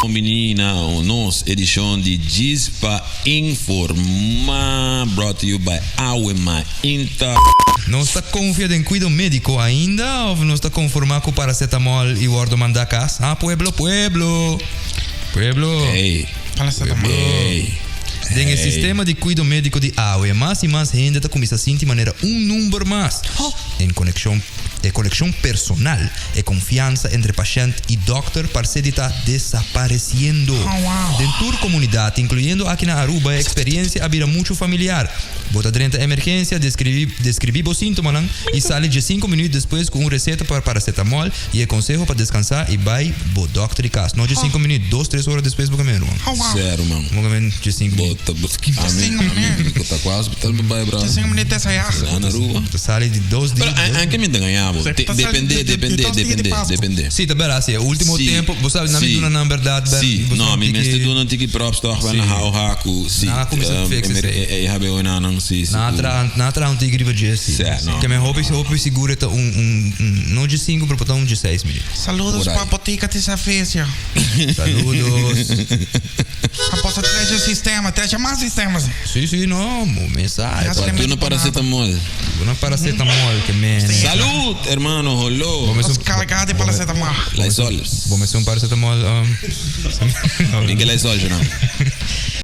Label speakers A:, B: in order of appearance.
A: menina, nossa edição de Diz para Informar, brought to you by Awema Inter.
B: Não está confiado em cuidado médico ainda ou não está conformado com paracetamol e o ordomandacas? Pueblo.
A: Hey.
C: Paracetamol.
A: Hey.
B: Tem o sistema de cuidado médico de mais e mais gente está começando a sentir de maneira número mais em conexão personal e confiança entre paciente e doctor parece estar desaparecendo. Dentro da comunidade, incluindo aqui na Aruba, a experiência habira muito familiar. Bota dentro da emergência, descrevi os sintomas e sai de 5 minutos depois com uma receita para paracetamol e aconselho para descansar e vai ao doctor de casa. Não de 5 minutos, 2-3 horas depois do caminho.
A: Sério, mano.
B: De 5 minutos.
A: Tá quase hospital vai bravo.
C: 5 minutos essa aí.
A: Lá na rua.
B: Sai de 2 dias.
A: Anche me ganhava. Depende.
B: Sim, tá bem assim. O último tempo, você sabe, na minha na verdade,
A: sim. Não, me mestre do não tiki props toch van haku. Sim.
B: Na começou a fixar.
A: E habe ona não sim.
B: Na tra um tigre vai Jesse. Que me roupa segura não de 5 para botar de 6 minutos.
C: Saludos para a botica de Safécia.
B: Saludos.
C: Após trazer o sistema, trazer mais sistemas.
B: Sim, não, mensagem.
A: Tu não paracetamol.
B: Una paracetamol que me.
A: Salud, hermano, hello.
C: Vamos carregar de paracetamol.
A: Lysol.
B: Vamos um paracetamol.
A: Ninguém Lysol, não.